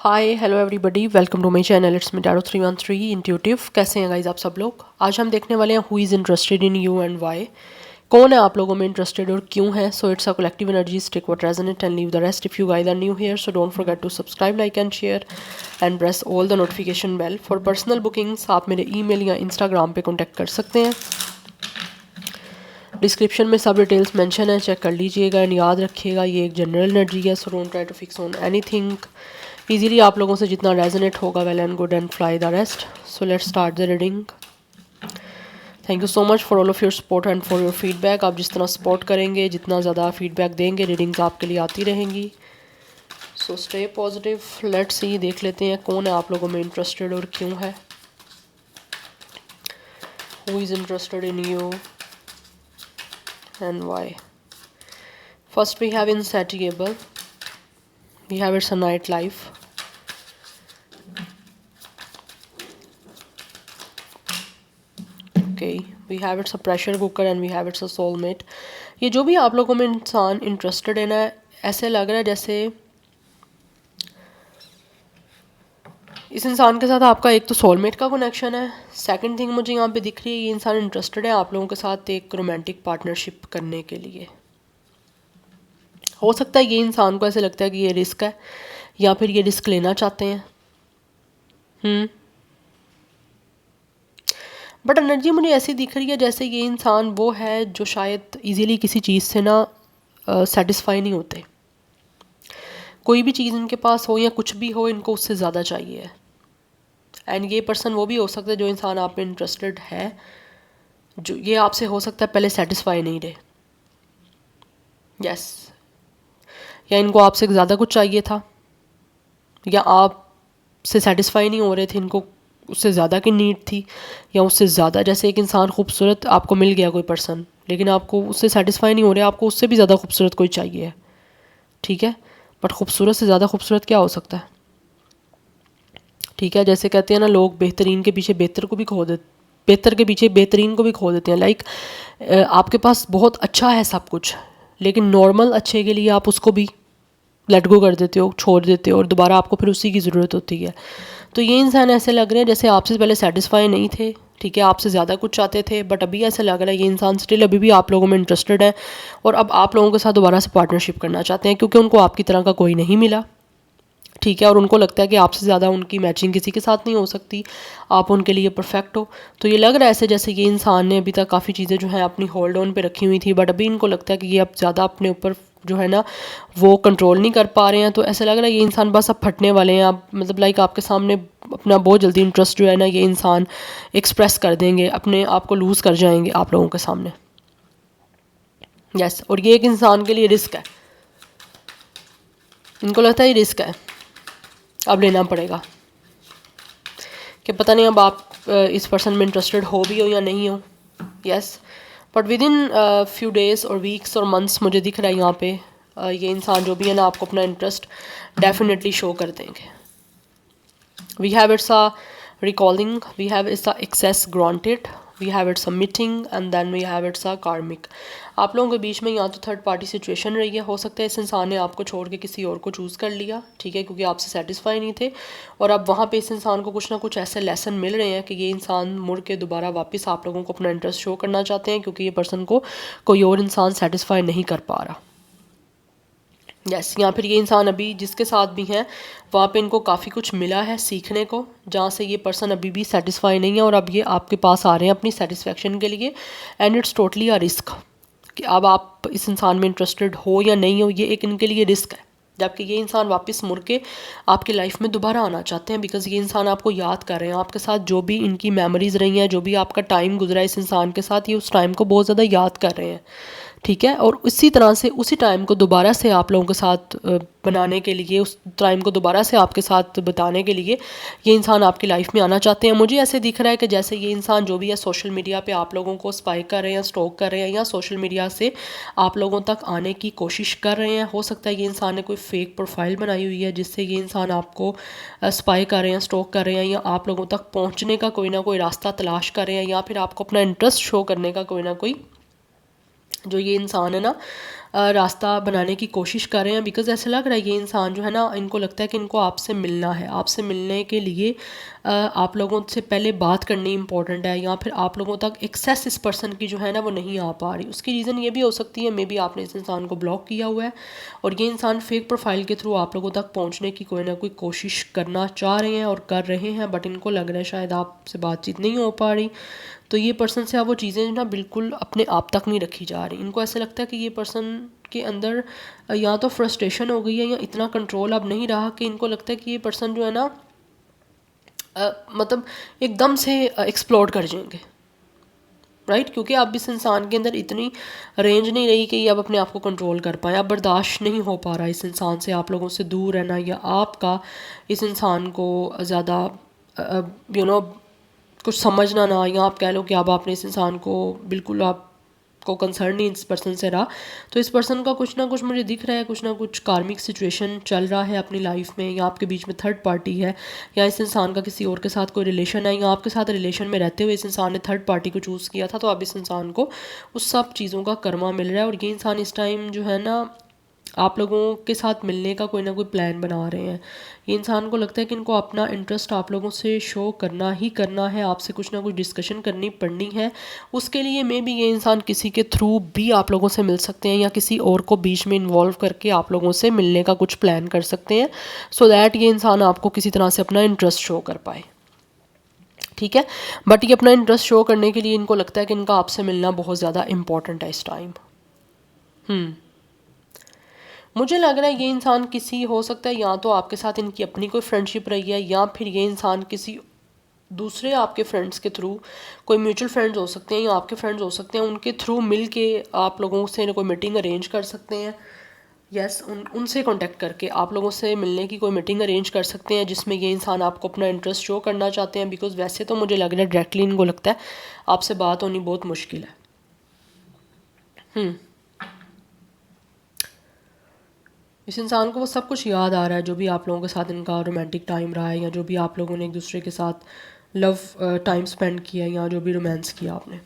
Hi hello everybody, welcome to my channel. It's me tarot 313 intuitive. कैसे हैं guys आप सब लोग? आज हम देखने वाले हैं who is interested in you and why. कौन है आप लोगों में इंटरेस्टेड और क्यों है? So it's a collective energy, take what resonate and leave the rest. If you guys are new here so don't forget to subscribe, like and share and press all the notification bell. For personal bookings आप मेरे email या Instagram पे contact कर सकते हैं। Description में सब details mention है, चेक कर लीजिएगा। एंड याद रखिएगा ये एक जनरल एनर्जी है, so don't try to fix on anything. Easily आप लोगों से जितना रेजोनेट होगा well and good and fly the rest. So let's start the reading. Thank you so much for all of your support and for your feedback. आप जिस तरह support करेंगे, जितना ज़्यादा फीडबैक देंगे, रीडिंग्स आपके लिए आती रहेंगी। So stay positive. Let's see, देख लेते हैं कौन है आप लोगों में इंटरेस्टेड और क्यों है। Who is interested in you and why? First we have insatiable, we have it's a night life, okay, we have it's a pressure cooker and we have it's a soulmate। ये जो भी आप लोगों में इंसान इंटरेस्टेड है ना, ऐसे लग रहा है जैसे इस इंसान के साथ आपका एक तो सोलमेट का कनेक्शन है। सेकंड थिंग मुझे यहाँ पे दिख रही है, ये इंसान इंटरेस्टेड है आप लोगों के साथ एक रोमांटिक पार्टनरशिप करने के लिए। हो सकता है ये इंसान को ऐसे लगता है कि ये रिस्क है, या फिर ये रिस्क लेना चाहते हैं। बट एनर्जी मुझे ऐसी दिख रही है जैसे ये इंसान वो है जो शायद इजीली किसी चीज़ से ना सेटिस्फाई नहीं होते। कोई भी चीज़ इनके पास हो या कुछ भी हो, इनको उससे ज़्यादा चाहिए। एंड ये पर्सन वो भी हो सकता है जो इंसान आप में इंटरेस्टेड है, जो ये आपसे हो सकता है पहले सेटिस्फाई नहीं रहे। यस, या इनको आपसे ज़्यादा कुछ चाहिए था, या आप से सेटिस्फाई नहीं हो रहे थे, इनको उससे ज़्यादा की नीड थी, या उससे ज़्यादा। जैसे एक इंसान खूबसूरत आपको मिल गया कोई पर्सन, लेकिन आपको उससे सेटिस्फाई नहीं हो रहा, आपको उससे भी ज़्यादा खूबसूरत कोई चाहिए, ठीक है। बट खूबसूरत से ज़्यादा खूबसूरत क्या हो सकता है? ठीक है, जैसे कहते हैं ना लोग, बेहतरीन के पीछे बेहतर को भी खो देते, बेहतर के पीछे बेहतरीन को भी खो देते हैं। लाइक आपके पास बहुत अच्छा है सब कुछ, लेकिन नॉर्मल अच्छे के लिए आप उसको भी लेट गो कर देते हो, छोड़ देते हो, और दोबारा आपको फिर उसी की ज़रूरत होती है। तो ये इंसान ऐसे लग रहे हैं जैसे आपसे पहले सेटिस्फाई नहीं थे, ठीक है, आपसे ज़्यादा कुछ चाहते थे, बट अभी ऐसा लग रहा है ये इंसान स्टिल अभी भी आप लोगों में इंटरेस्टेड है, और अब आप लोगों के साथ दोबारा से पार्टनरशिप करना चाहते हैं, क्योंकि उनको आपकी तरह का कोई नहीं मिला, ठीक है। और उनको लगता है कि आपसे ज़्यादा उनकी मैचिंग किसी के साथ नहीं हो सकती, आप उनके लिए परफेक्ट हो। तो ये लग रहा है ऐसे जैसे ये इंसान ने अभी तक काफ़ी चीज़ें जो हैं अपनी होल्ड ऑन पे रखी हुई थी, बट अभी इनको लगता है कि ये अब ज़्यादा अपने ऊपर जो है ना वो कंट्रोल नहीं कर पा रहे हैं। तो ऐसा लग रहा है ये इंसान बस अब फटने वाले हैं। आप मतलब लाइक आपके सामने अपना बहुत जल्दी इंटरेस्ट जो है ना ये इंसान एक्सप्रेस कर देंगे, अपने आप को लूज़ कर जाएंगे आप लोगों के सामने। यस, और ये एक इंसान के लिए रिस्क है, इनको लगता है ये रिस्क है, अब लेना पड़ेगा। कि पता नहीं अब आप इस पर्सन में इंटरेस्टेड हो भी हो या नहीं हो। Yes, but with in few days और वीक्स और मंथ्स मुझे दिख रहा है यहाँ पे ये इंसान जो भी है ना आपको अपना इंटरेस्ट डेफिनेटली शो कर देंगे। We have it's a recalling, we have it's a access granted, we have it's a meeting and then we have it's a karmic. आप लोगों के बीच में यहाँ तो थर्ड पार्टी सिचुएशन रही है। हो सकता है इस इंसान ने आपको छोड़ के किसी और को चूज़ कर लिया, ठीक है, क्योंकि आपसे सेटिस्फाई नहीं थे, और अब वहाँ पे इस इंसान को कुछ ना कुछ ऐसे लेसन मिल रहे हैं कि ये इंसान मुड़ के दोबारा वापस आप लोगों को अपना इंटरेस्ट शो करना चाहते हैं, क्योंकि ये पर्सन को कोई और इंसान सेटिस्फाई नहीं कर पा रहा। यस, या फिर ये इंसान अभी जिसके साथ भी हैं वहाँ पे इनको काफ़ी कुछ मिला है सीखने को, जहाँ से ये पर्सन अभी भी सेटिस्फाई नहीं है, और अब ये आपके पास आ रहे हैं अपनी सेटिस्फेक्शन के लिए। And it's totally a risk कि अब आप इस इंसान में इंटरेस्टेड हो या नहीं हो, ये एक इनके लिए रिस्क है। जबकि ये इंसान वापस मुड़ के आपकी लाइफ में दोबारा आना चाहते हैं, बिकॉज ये इंसान आपको याद कर रहे हैं, आपके साथ जो भी इनकी मेमोरीज रही हैं, जो भी आपका टाइम गुजरा है इस इंसान के साथ, ये उस टाइम को बहुत ज़्यादा याद कर रहे हैं, ठीक है। और इसी तरह से उसी टाइम को दोबारा से आप लोगों के साथ बनाने के लिए, उस टाइम को दोबारा से आपके साथ बताने के लिए ये इंसान आपकी लाइफ में आना चाहते हैं। मुझे ऐसे दिख रहा है कि जैसे ये इंसान जो भी है सोशल मीडिया पे आप लोगों को स्पाई कर रहे हैं, स्टॉक कर रहे हैं, या सोशल मीडिया से आप लोगों तक आने की कोशिश कर रहे हैं। हो सकता है ये इंसान ने कोई फेक प्रोफाइल बनाई हुई है जिससे ये इंसान आपको स्पाई कर रहे हैं, स्टॉक कर रहे हैं, या आप लोगों तक पहुँचने का कोई ना कोई रास्ता तलाश कर रहे हैं, या फिर आपको अपना इंटरेस्ट शो करने का कोई ना कोई जो ये इंसान है ना रास्ता बनाने की कोशिश कर रहे हैं, बिकॉज़ ऐसा लग रहा है ये इंसान जो है ना, इनको लगता है कि इनको आपसे मिलना है। आपसे मिलने के लिए आप लोगों से पहले बात करनी इंपॉर्टेंट है, या फिर आप लोगों तक एक्सेस इस पर्सन की जो है ना वो नहीं आ पा रही। उसकी रीज़न ये भी हो सकती है, मे बी आपने इस इंसान को ब्लॉक किया हुआ है और ये इंसान फेक प्रोफाइल के थ्रू आप लोगों तक पहुंचने की कोई ना कोई कोशिश करना चाह रहे हैं और कर रहे हैं, बट इनको लग रहा है शायद आपसे बातचीत नहीं हो पा रही। तो ये पर्सन से आप वो चीज़ें ना बिल्कुल अपने आप तक नहीं रखी जा रही। इनको ऐसा लगता है कि ये पर्सन के अंदर या तो फ्रस्ट्रेशन हो गई है या इतना कंट्रोल अब नहीं रहा, कि इनको लगता है कि ये पर्सन जो है ना मतलब एकदम से एक्सप्लोड कर जाएंगे, राइट। क्योंकि अब इस इंसान के अंदर इतनी रेंज नहीं रही कि ये अब अपने आप को कंट्रोल कर पाए। अब बर्दाश्त नहीं हो पा रहा इस इंसान से आप लोगों से दूर रहना, या आपका इस इंसान को ज़्यादा कुछ समझना ना, या आप कह लो कि अब आपने इस इंसान को बिल्कुल आपको कंसर्न नहीं इस पर्सन से रहा। तो इस पर्सन का कुछ ना कुछ मुझे दिख रहा है, कुछ ना कुछ कार्मिक सिचुएशन चल रहा है अपनी लाइफ में, या आपके बीच में थर्ड पार्टी है, या इस इंसान का किसी और के साथ कोई रिलेशन है, या आपके साथ रिलेशन में रहते हुए इस इंसान ने थर्ड पार्टी को चूज़ किया था। तो अब इस इंसान को उस सब चीज़ों का कर्मा मिल रहा है, और ये इंसान इस टाइम जो है ना आप लोगों के साथ मिलने का कोई ना कोई प्लान बना रहे हैं। ये इंसान को लगता है कि इनको अपना इंटरेस्ट आप लोगों से शो करना ही करना है, आपसे कुछ ना कुछ डिस्कशन करनी पड़नी है। उसके लिए मे बी ये इंसान किसी के थ्रू भी आप लोगों से मिल सकते हैं, या किसी और को बीच में इन्वॉल्व करके आप लोगों से मिलने का कुछ प्लान कर सकते हैं, सो दैट ये इंसान आपको किसी तरह से अपना इंटरेस्ट शो कर पाए। ठीक है, बट ये अपना इंटरेस्ट शो करने के लिए इनको लगता है कि इनका आपसे मिलना बहुत ज़्यादा इम्पॉर्टेंट है इस टाइम। मुझे लग रहा है ये इंसान किसी हो सकता है, या तो आपके साथ इनकी अपनी कोई फ्रेंडशिप रही है, या फिर ये इंसान किसी दूसरे आपके फ्रेंड्स के थ्रू, कोई म्यूचुअल फ्रेंड्स हो सकते हैं या आपके फ्रेंड्स हो सकते हैं, उनके थ्रू मिल के आप लोगों से कोई मीटिंग अरेंज कर सकते हैं। यस, उनसे कांटेक्ट करके आप लोगों से मिलने की कोई मीटिंग अरेंज कर सकते हैं, जिसमें ये इंसान आपको अपना इंटरेस्ट शो करना चाहते हैं। बिकॉज वैसे तो मुझे लग रहा है डायरेक्टली इनको लगता है आपसे बात होनी बहुत मुश्किल है। इस इंसान को वो सब कुछ याद आ रहा है जो भी आप लोगों के साथ इनका रोमांटिक टाइम रहा है, या जो भी आप लोगों ने एक दूसरे के साथ लव टाइम स्पेंड किया, या जो भी रोमांस किया आपने।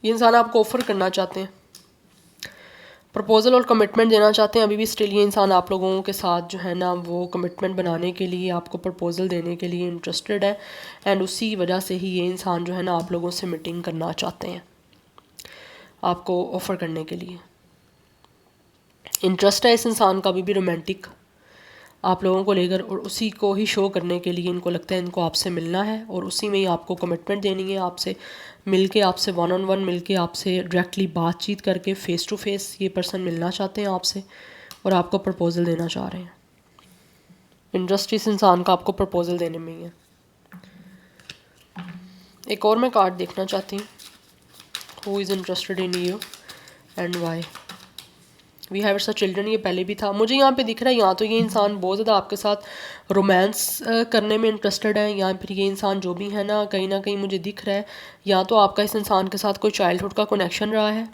ये इंसान आपको ऑफ़र करना चाहते हैं, प्रपोज़ल और कमिटमेंट देना चाहते हैं। अभी भी स्टिल ये इंसान आप लोगों के साथ जो है ना वो कमिटमेंट बनाने के लिए, आपको प्रपोज़ल देने के लिए इंटरेस्टेड है, एंड उसी वजह से ही ये इंसान जो है ना आप लोगों से मीटिंग करना चाहते हैं, आपको ऑफ़र करने के लिए इंटरेस्ट है इस इंसान का अभी भी रोमांटिक आप लोगों को लेकर, और उसी को ही शो करने के लिए इनको लगता है इनको आपसे मिलना है, और उसी में ही आपको कमिटमेंट देनी है। आपसे मिल के, आपसे वन ऑन वन मिल के, आपसे डायरेक्टली बातचीत करके फेस टू फेस ये पर्सन मिलना चाहते हैं आपसे, और आपको प्रपोज़ल देना चाह रहे हैं। इंटरेस्ट इस इंसान का आपको प्रपोज़ल देने में ही है। एक और मैं कार्ड देखना चाहती हूँ, who is interested in you and why. We have it's a children, ये पहले भी था। मुझे यहाँ पे दिख रहा है या तो ये इंसान बहुत ज़्यादा आपके साथ रोमांस करने में इंटरेस्टेड है, या फिर ये इंसान जो भी है ना कहीं मुझे दिख रहा है या तो आपका इस इंसान के साथ कोई चाइल्डहुड का कनेक्शन रहा है,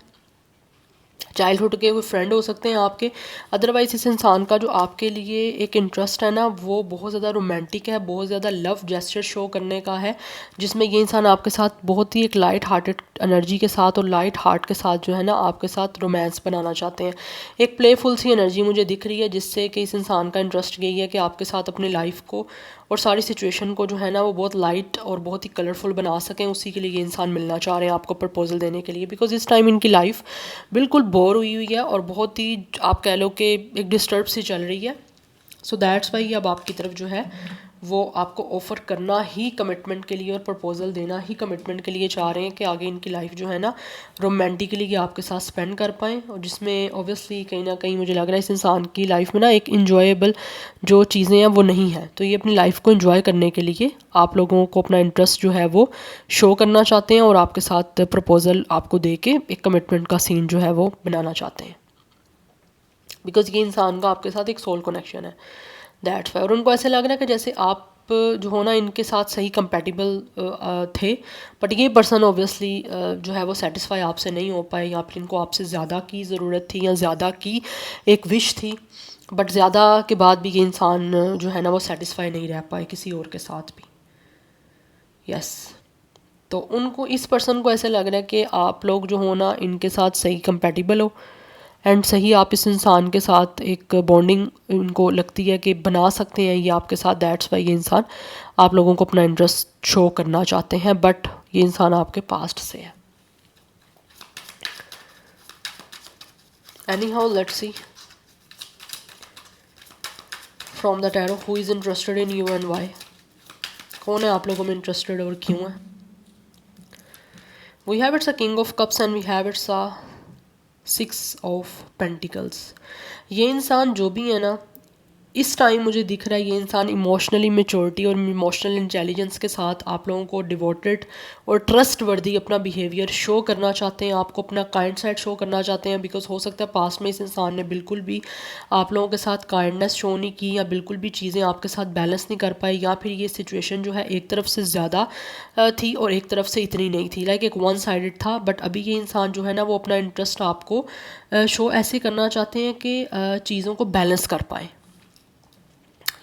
चाइल्डहुड के कोई फ्रेंड हो सकते हैं आपके। अदरवाइज़ इस इंसान का जो आपके लिए एक इंटरेस्ट है ना वो बहुत ज़्यादा रोमांटिक है, बहुत ज़्यादा लव जेस्चर शो करने का है, जिसमें ये इंसान आपके साथ बहुत ही एक लाइट हार्टेड एनर्जी के साथ और लाइट हार्ट के साथ जो है ना आपके साथ रोमांस बनाना चाहते हैं। एक प्लेफुल सी एनर्जी मुझे दिख रही है, जिससे कि इस इंसान का इंटरेस्ट यही है कि आपके साथ अपनी लाइफ को और सारी सिचुएशन को जो है ना वो बहुत लाइट और बहुत ही कलरफुल बना सकें। उसी के लिए ये इंसान मिलना चाह रहे हैं आपको प्रपोजल देने के लिए, बिकॉज इस टाइम इनकी लाइफ बिल्कुल बोर हुई है और बहुत ही आप कह लो कि एक डिस्टर्ब सी चल रही है। सो दैट्स वाई अब आपकी तरफ जो है वो आपको ऑफ़र करना ही कमिटमेंट के लिए और प्रपोज़ल देना ही कमिटमेंट के लिए चाह रहे हैं कि आगे इनकी लाइफ जो है ना रोमांटिकली आपके साथ स्पेंड कर पाएँ, और जिसमें ऑब्वियसली कहीं ना कहीं मुझे लग रहा है इस इंसान की लाइफ में ना एक इन्जॉयबल जो चीज़ें हैं वो नहीं है। तो ये अपनी लाइफ को इन्जॉय करने के लिए आप लोगों को अपना इंटरेस्ट जो है वो शो करना चाहते हैं, और आपके साथ प्रपोज़ल आपको दे के एक कमिटमेंट का सीन जो है वो बनाना चाहते हैं, बिकॉज ये इंसान का आपके साथ एक सोल कनेक्शन है। That's why. और उनको ऐसे लग रहा है कि जैसे आप जो हो ना इनके साथ सही कंपैटिबल थे, बट ये पर्सन ऑब्वियसली जो है वो सेटिस्फाई आपसे नहीं हो पाए, या फिर इनको आपसे ज़्यादा की ज़रूरत थी या ज़्यादा की एक विश थी, बट ज़्यादा के बाद भी ये इंसान जो है ना वो सेटिस्फाई नहीं रह पाए किसी और के साथ भी। यस, तो उनको इस पर्सन को ऐसे लग रहा है कि आप लोग जो हो ना इनके साथ सही कंपैटिबल हो, एंड सही आप इस इंसान के साथ एक बॉन्डिंग इनको लगती है कि बना सकते हैं ये आपके साथ, दैट्स वाई ये इंसान आप लोगों को अपना इंटरेस्ट शो करना चाहते हैं, बट ये इंसान आपके पास्ट से है. Anyhow let's see from the tarot who is interested in you and why. कौन है आप लोगों में इंटरेस्टेड और क्यों है. We have it's a king of cups and we have it's a 6 of pentacles. ये इंसान जो भी है ना, इस टाइम मुझे दिख रहा है ये इंसान इमोशनली मेच्योरिटी और इमोशनल इंटेलिजेंस के साथ आप लोगों को डिवोटेड और ट्रस्ट वर्दी अपना बिहेवियर शो करना चाहते हैं, आपको अपना काइंड साइड शो करना चाहते हैं. बिकॉज हो सकता है पास्ट में इस इंसान ने बिल्कुल भी आप लोगों के साथ काइंडनेस शो नहीं की, या बिल्कुल भी चीज़ें आपके साथ बैलेंस नहीं कर पाई, या फिर ये सिचुएशन जो है एक तरफ से ज़्यादा थी और एक तरफ से इतनी नहीं थी, लाइक एक वन साइडेड था. बट अभी ये इंसान जो है ना वो अपना इंटरेस्ट आपको शो ऐसे करना चाहते हैं कि चीज़ों को बैलेंस कर पाएँ.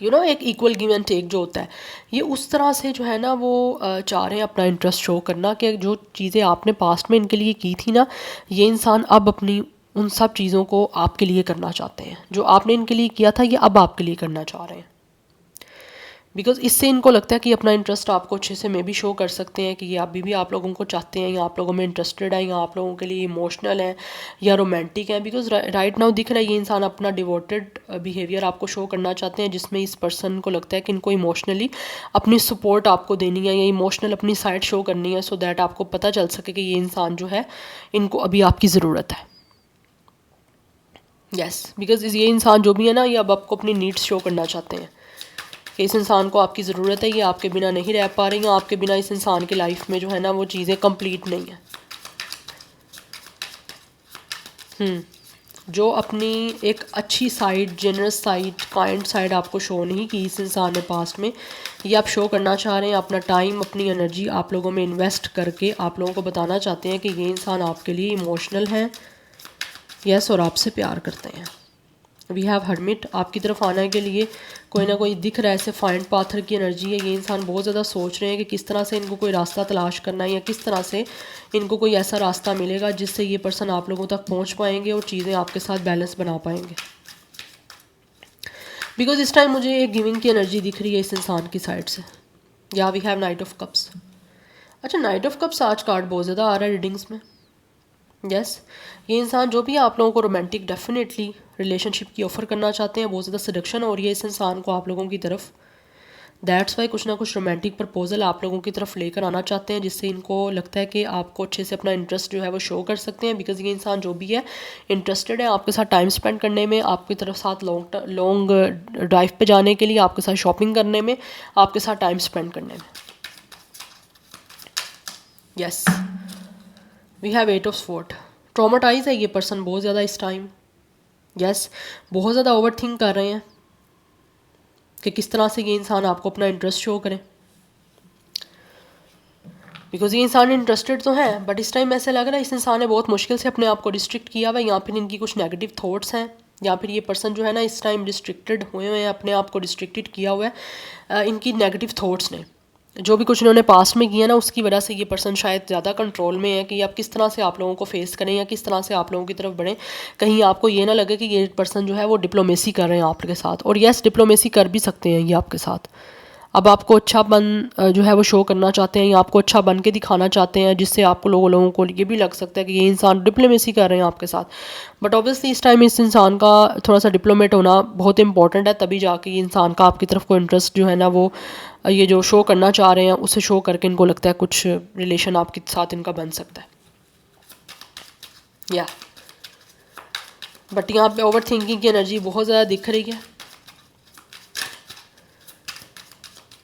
एक इक्वल गिव एंड टेक जो होता है, ये उस तरह से जो है ना वो चाह रहे हैं अपना इंटरेस्ट शो करना कि जो चीज़ें आपने पास्ट में इनके लिए की थी ना, ये इंसान अब अपनी उन सब चीज़ों को आपके लिए करना चाहते हैं. जो आपने इनके लिए किया था ये अब आपके लिए करना चाह रहे हैं. बिकॉज इससे इनको लगता है कि अपना इंटरेस्ट आपको अच्छे से मे भी शो कर सकते हैं कि ये अभी भी आप लोगों को चाहते हैं, या आप लोगों में इंटरेस्टेड है, या आप लोगों के लिए इमोशनल है या रोमांटिक है. बिकॉज राइट नाउ दिख रहा है ये इंसान अपना डिवोटेड बिहेवियर आपको शो करना चाहते हैं, जिसमें इस पर्सन को लगता है कि इनको इमोशनली अपनी सपोर्ट आपको देनी है, या इमोशनल अपनी साइड शो करनी है, सो दैट आपको पता चल सके कि ये इंसान जो है इनको अभी आपकी ज़रूरत है. यस, बिकॉज ये इंसान जो भी है ना ये अब आपको अपनी नीड्स शो करना चाहते हैं कि इस इंसान को आपकी ज़रूरत है, ये आपके बिना नहीं रह पा रही हैं, आपके बिना इस इंसान की लाइफ में जो है ना वो चीज़ें कंप्लीट नहीं है. जो अपनी एक अच्छी side, generous side, kind side आपको शो नहीं की इस इंसान ने पास्ट में, ये आप शो करना चाह रहे हैं. अपना टाइम, अपनी एनर्जी आप लोगों में इन्वेस्ट करके आप लोगों को बताना चाहते हैं कि ये इंसान आपके लिए इमोशनल है, यस, और आपसे प्यार करते हैं. We have hermit. आपकी तरफ आने के लिए कोई ना कोई दिख रहा है, ऐसे फाइंड पाथर की एनर्जी है. ये इंसान बहुत ज़्यादा सोच रहे हैं कि किस तरह से इनको कोई रास्ता तलाश करना है, या किस तरह से इनको कोई ऐसा रास्ता मिलेगा जिससे ये पर्सन आप लोगों तक पहुंच पाएंगे और चीज़ें आपके साथ बैलेंस बना पाएंगे. बिकॉज इस टाइम मुझे एक गिविंग की एनर्जी दिख रही है इस इंसान की साइड से. Yeah we have knight of cups. अच्छा, नाइट ऑफ कप्स आज कार्ड बहुत ज़्यादा आ रहा है रीडिंग्स में. यस, ये इंसान जो भी आप लोगों को रोमांटिक डेफिनेटली रिलेशनशिप की ऑफ़र करना चाहते हैं, बहुत ज़्यादा सिलेक्शन हो रही है इस इंसान को आप लोगों की तरफ. दैट्स वाई कुछ ना कुछ रोमांटिक प्रपोजल आप लोगों की तरफ लेकर आना चाहते हैं, जिससे इनको लगता है कि आपको अच्छे से अपना इंटरेस्ट जो है वो शो कर सकते हैं. बिकॉज ये इंसान जो भी है इंटरेस्टेड है आपके साथ टाइम स्पेंड करने में, आपकी तरफ साथ लॉन्ग ड्राइव पे जाने के लिए, आपके साथ शॉपिंग करने में, आपके साथ टाइम स्पेंड करने में. Yes, we have 8 of sword. Traumatise है ये पर्सन बहुत ज़्यादा इस टाइम. यस, बहुत ज़्यादा ओवर थिंक कर रहे हैं कि किस तरह से ये इंसान आपको अपना इंटरेस्ट शो करे. बिकॉज ये इंसान इंटरेस्टेड तो है, बट इस टाइम ऐसा लग रहा है इस इंसान ने बहुत मुश्किल से अपने आप को रिस्ट्रिक्ट किया हुआ है, या फिर इनकी कुछ नेगेटिव थॉट्स हैं, या फिर ये पर्सन जो है ना इस टाइम रिस्ट्रिक्टेड हुए हैं, अपने आप को रिस्ट्रिक्टेड किया हुआ है इनकी नेगेटिव थॉट्स ने. जो भी कुछ इन्होंने पास्ट में किया ना उसकी वजह से ये पर्सन शायद ज़्यादा कंट्रोल में है कि आप किस तरह से आप लोगों को फेस करें, या किस तरह से आप लोगों की तरफ बढ़ें. कहीं आपको ये ना लगे कि ये पर्सन जो है वो डिप्लोमेसी कर रहे हैं आपके साथ. और यस, डिप्लोमेसी कर भी सकते हैं ये आपके साथ. अब आपको अच्छा बन जो है वो शो करना चाहते हैं, या आपको अच्छा बन के दिखाना चाहते हैं, जिससे आपको लोगों को ये भी लग सकता है कि ये इंसान डिप्लोमेसी कर रहे हैं आपके साथ. बट ऑब्वियसली इस टाइम इस इंसान का थोड़ा सा डिप्लोमेट होना बहुत इंपॉर्टेंट है, तभी जाके ये इंसान का आपकी तरफ को इंटरेस्ट जो है ना वो ये जो शो करना चाह रहे हैं उसे शो करके इनको लगता है कुछ रिलेशन आपके साथ इनका बन सकता है. या बट यहाँ पे ओवर थिंकिंग की एनर्जी बहुत ज़्यादा दिख रही है,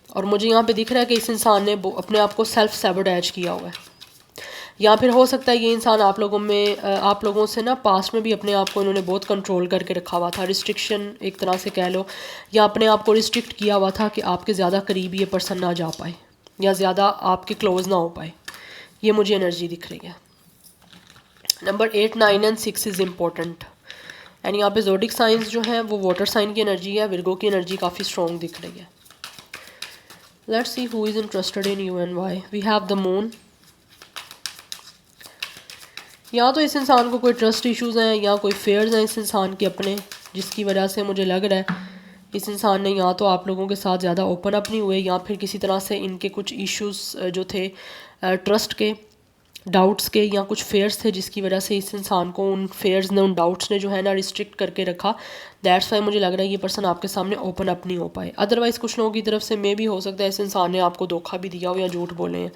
और मुझे यहाँ पे दिख रहा है कि इस इंसान ने अपने आप को सेल्फ सैबोटैज किया हुआ है. या फिर हो सकता है ये इंसान आप लोगों से ना पास्ट में भी अपने आप को इन्होंने बहुत कंट्रोल करके रखा हुआ था, रिस्ट्रिक्शन एक तरह से कह लो, या अपने आप को रिस्ट्रिक्ट किया हुआ था कि आपके ज़्यादा करीब ये पर्सन ना जा पाए, या ज़्यादा आपके क्लोज ना हो पाए. ये मुझे एनर्जी दिख रही है. Number 8, 9 and 6 is important. And यहाँ पे ज़ोडिक साइंस जो है वो वाटर साइन की एनर्जी है. विर्गो की एनर्जी काफ़ी स्ट्रॉन्ग दिख रही है. Let's see who is interested in you and why. We have the moon. या तो इस इंसान को कोई ट्रस्ट इश्यूज़ हैं या कोई फेयर्स हैं इस इंसान के अपने, जिसकी वजह से मुझे लग रहा है इस इंसान ने या तो आप लोगों के साथ ज़्यादा ओपन अप नहीं हुए, या फिर किसी तरह से इनके कुछ इश्यूज़ जो थे ट्रस्ट के, डाउट्स के, या कुछ फेयर्स थे जिसकी वजह से इस इंसान को उन फेयर्स ने, उन डाउट्स ने जो है ना रिस्ट्रिक्ट करके रखा। दैट्स वाई मुझे लग रहा है ये पर्सन आपके सामने ओपन अप नहीं हो पाए। अदरवाइज़ कुछ लोगों की तरफ से मे भी हो सकता है इस इंसान ने आपको धोखा भी दिया हो या झूठ बोले हैं।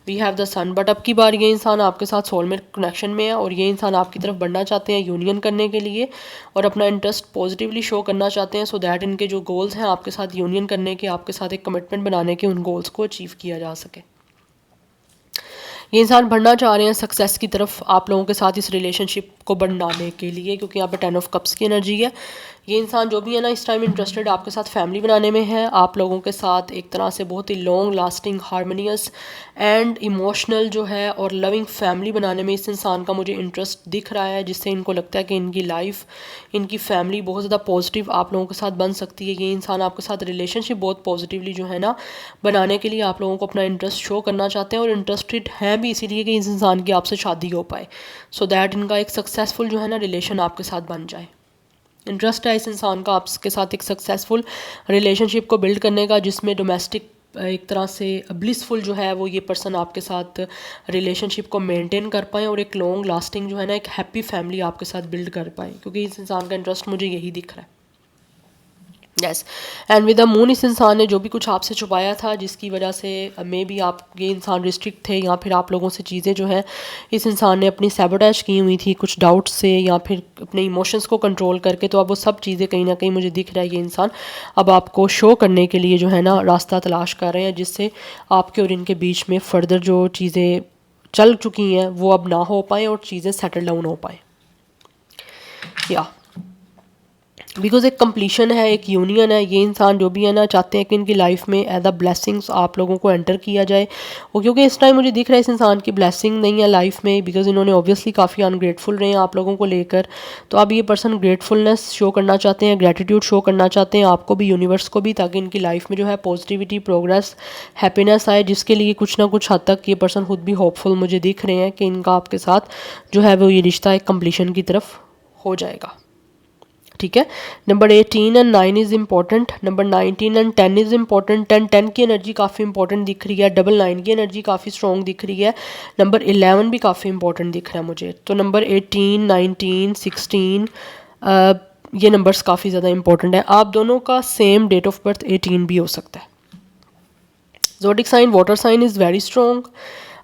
We have the sun, but अब की बार ये इंसान आपके साथ सोलमेट कनेक्शन में है और ये इंसान आपकी तरफ बढ़ना चाहते हैं यूनियन करने के लिए और अपना इंटरेस्ट पॉजिटिवली शो करना चाहते हैं, सो दैट इनके जो गोल्स हैं आपके साथ यूनियन करने के, आपके साथ एक कमिटमेंट बनाने के, उन गोल्स को अचीव किया जा सके। ये इंसान बढ़ना चाह रहे हैं सक्सेस की तरफ आप लोगों के साथ इस रिलेशनशिप को बढ़ाने के लिए, क्योंकि यहाँ पे 10 ऑफ कप्स की एनर्जी है। ये इंसान जो भी है ना इस टाइम इंटरेस्टेड आपके साथ फैमिली बनाने में है, आप लोगों के साथ एक तरह से बहुत ही long lasting harmonious and emotional जो है और लविंग फैमिली बनाने में इस इंसान का मुझे इंटरेस्ट दिख रहा है, जिससे इनको लगता है कि इनकी लाइफ, इनकी फैमिली बहुत ज़्यादा पॉजिटिव आप लोगों के साथ बन सकती है। ये इंसान आपके साथ रिलेशनशिप बहुत पॉजिटिवली जो है ना बनाने के लिए आप लोगों को अपना इंटरेस्ट शो करना चाहते हैं और इंटरेस्टेड हैं भी इसीलिए कि इस इंसान की आपसे शादी हो पाए, सो दैट इनका एक सक्सेसफुल जो है ना रिलेशन आपके साथ बन जाए। इंटरेस्ट है इस इंसान का आपके साथ एक सक्सेसफुल रिलेशनशिप को बिल्ड करने का, जिसमें डोमेस्टिक एक तरह से ब्लिसफुल जो है वो ये पर्सन आपके साथ रिलेशनशिप को मेंटेन कर पाए और एक लॉन्ग लास्टिंग जो है ना एक हैप्पी फैमिली आपके साथ बिल्ड कर पाए, क्योंकि इस इंसान का इंटरेस्ट मुझे यही दिख रहा है। Yes, and with the moon इस इंसान ने जो भी कुछ आपसे छुपाया था, जिसकी वजह से मे बी आप ये इंसान रिस्ट्रिक्ट थे या फिर आप लोगों से चीज़ें जो है इस इंसान ने अपनी सैबोटैज की हुई थी कुछ डाउट्स से या फिर अपने इमोशंस को कंट्रोल करके, तो अब वो सब चीज़ें कहीं ना कहीं मुझे दिख रहा है ये इंसान अब आपको शो करने के लिए जो है ना रास्ता तलाश कर रहे हैं, जिससे आपके और इनके बीच में फ़र्दर जो चीज़ें चल चुकी हैं वो अब ना हो पाएँ और चीज़ें सेटल डाउन हो पाएँ। या बिकॉज एक कंप्लीशन है, एक यूनियन है। ये इंसान जो भी है ना चाहते हैं कि इनकी लाइफ में एज अ ब्लेसिंग्स आप लोगों को एंटर किया जाए, और क्योंकि इस टाइम मुझे दिख रहा है इस इंसान की ब्लेसिंग नहीं है लाइफ में, बिकॉज इन्होंने ऑब्वियसली काफ़ी अनग्रेटफुल रहे हैं आप लोगों को लेकर। तो अब ये पर्सन ग्रेटफुलनेस शो करना चाहते हैं, ग्रेटिट्यूड शो करना चाहते हैं आपको भी, यूनिवर्स को भी, ताकि इनकी लाइफ में जो है पॉजिटिविटी, प्रोग्रेस, हैप्पीनेस आए, जिसके लिए कुछ ना कुछ हद तक ये पर्सन खुद भी होपफुल मुझे दिख रहे हैं कि इनका आपके साथ जो है वो ये रिश्ता एक कंप्लीशन की तरफ हो जाएगा। ठीक है, number 18 and 9 is important, number 19 and 10 is important. 10 की एनर्जी काफ़ी इंपॉर्टेंट दिख रही है, 9 की एनर्जी काफ़ी स्ट्रॉन्ग दिख रही है, नंबर 11 भी काफ़ी इंपॉर्टेंट दिख रहा है मुझे। तो नंबर 18, 19, 16 ये नंबर्स काफ़ी ज़्यादा इंपॉर्टेंट है। आप दोनों का सेम डेट ऑफ बर्थ 18 भी हो सकता है। Zodiac sign water sign is very strong,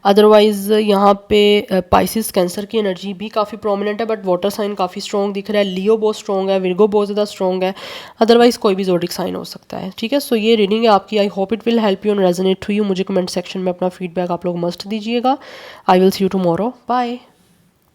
otherwise यहाँ पे पाइसिस कैंसर की एनर्जी भी काफ़ी प्रोमिनेंट है, बट वाटर साइन काफ़ी स्ट्रॉन्ग दिख रहा है। लियो बहुत स्ट्रॉन्ग है, विर्गो बहुत ज़्यादा स्ट्रॉन्ग है, अदरवाइज़ कोई भी ज़ोडिक साइन हो सकता है। ठीक है, सो ये रीडिंग है आपकी। I hope it will help you and resonate to you. मुझे कमेंट सेक्शन में अपना फीडबैक आप लोग मस्ट दीजिएगा। I will see you tomorrow, bye.